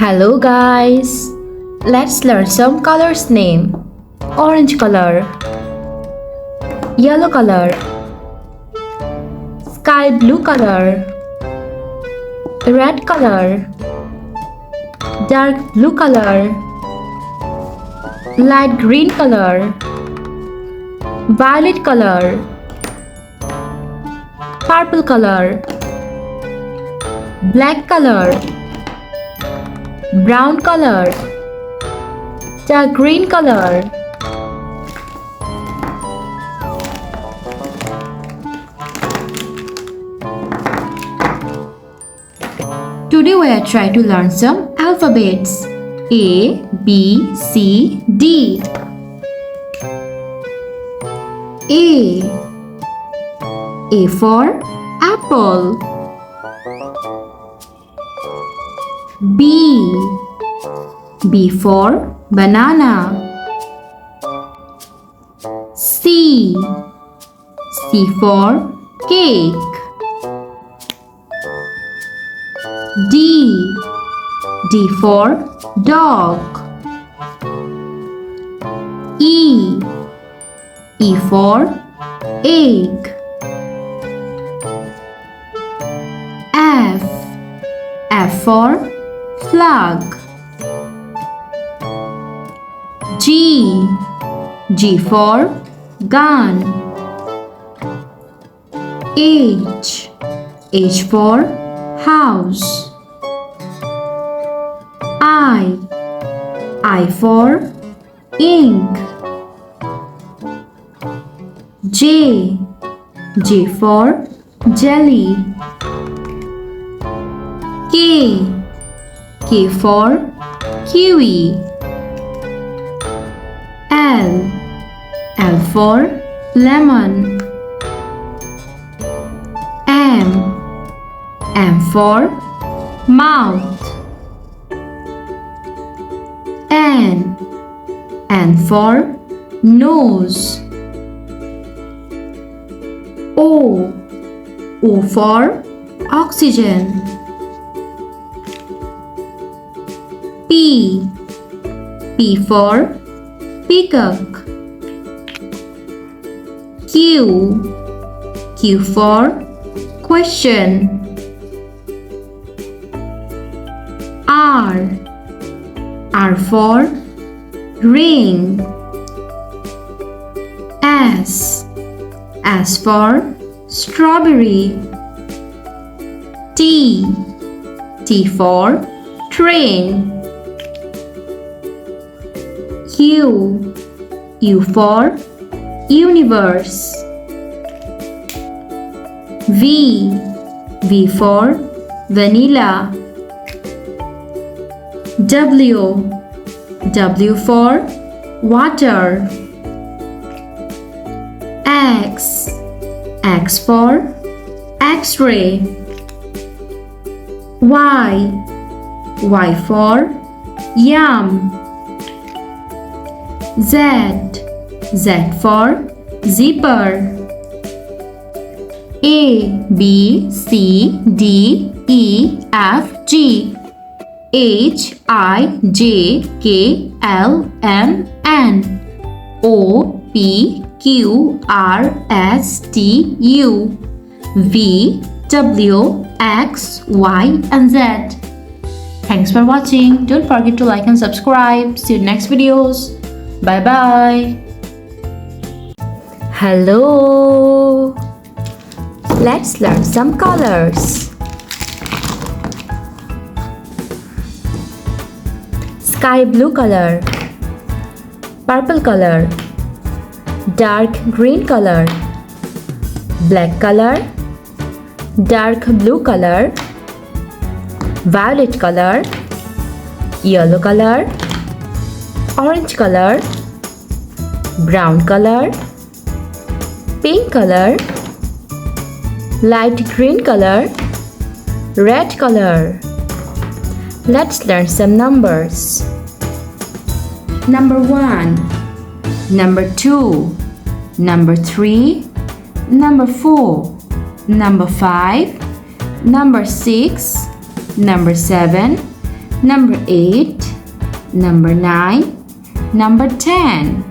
Hello guys, let's learn some colors name. Orange color, yellow color, sky blue color, red color, dark blue color, light green color, violet color, purple color, black color, brown color, dark green color. Today we are trying to learn some alphabets. A, B, C, D. A for apple. B for banana. C for cake. D for dog. E for egg. F for flag. G for gun. H for house. I for ink. J for jelly. K for kiwi. L for lemon. M for mouth. N for nose. O for oxygen. P for peacock. Q for question. R for ring. S for strawberry. T for train. U for universe. V for vanilla. W for water. X for X-ray. Y for yum. Z for zipper. A, B, C, D, E, F, G, H, I, J, K, L, M, N, O, P, Q, R, S, T, U, V, W, X, Y, and Z. Thanks for watching. Don't forget to like and subscribe. See you in next videos. Bye bye. Hello. Let's learn some colors. Sky blue color, purple color, dark green color, black color, dark blue color, violet color, yellow color, orange color, brown color, pink color, light green color, red color. Let's learn some numbers. Number 1, number 2, number 3, number 4, number 5, number 6, number 7, number 8, number 9, number 10,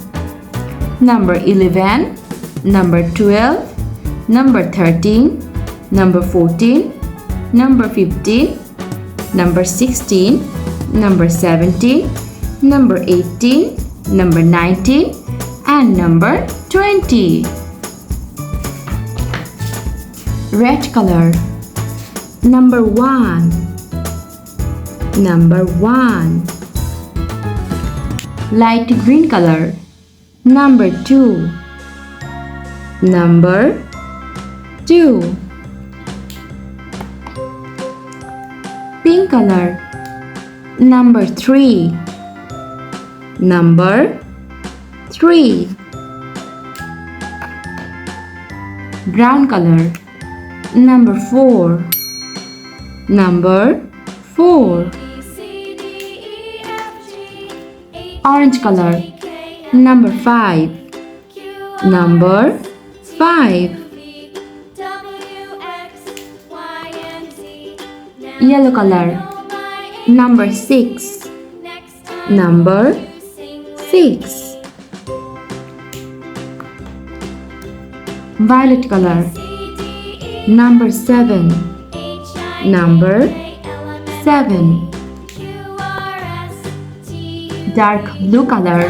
number 11, number 12, number 13, number 14, number 15, number 16, number 17, number 18, number 19, and number 20. Red color. Number 1, number 1. Light green color. Number 2, number 2. Pink color. Number 3, number 3. Brown color. Number 4, number 4. Orange color. Number 5, number 5. Yellow color. Number 6, number 6. Violet color. Number 7, number 7. Dark blue color.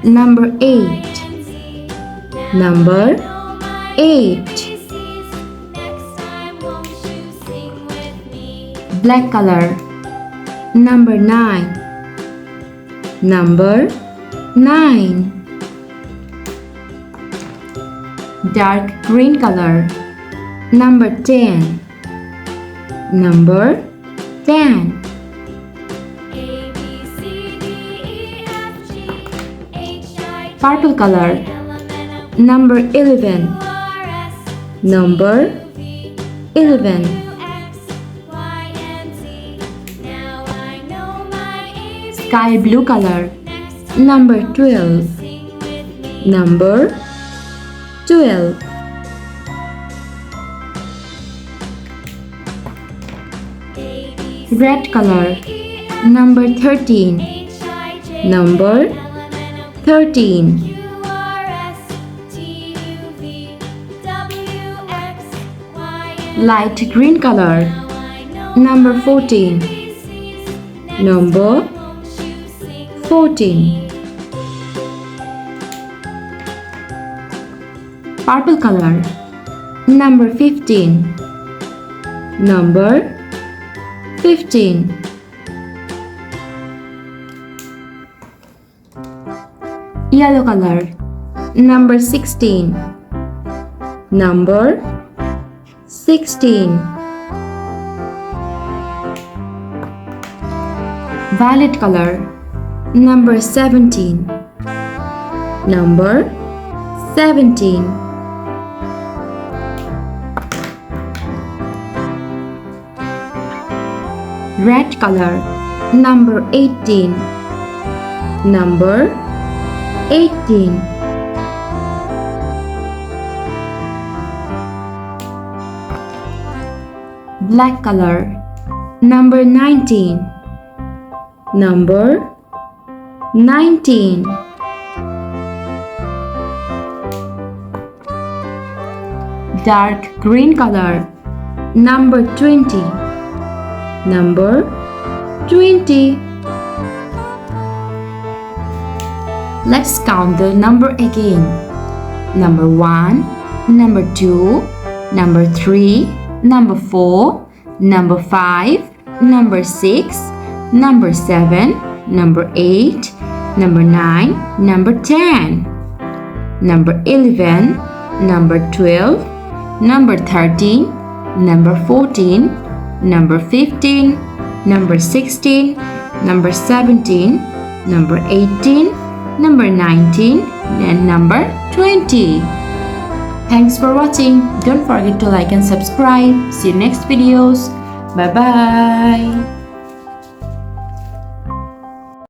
Number 8, number 8. Black color. Number 9, number 9. Dark green color. Number 10, number 10. Purple color. Number 11, number 11. Sky blue color. Number 12, number 12. Red color. Number 13, number 13. Light green color. Number 14, number 14. Purple color. Number 15, number 15. Yellow color. Number 16, number 16. Violet color. Number 17, number 17. Red color. Number 18, number 18. Black color. Number 19, number 19. Dark green color. Number 20, number 20. Let's count the number again. Number 1, number 2, number 3, number 4, number 5, number 6, number 7, number 8, number 9, number 10, number 11, number 12, number 13, number 14, number 15, number 16, number 17, number 18, number 19, and number 20. Thanks for watching. Don't forget to like and subscribe. See you next videos. Bye bye.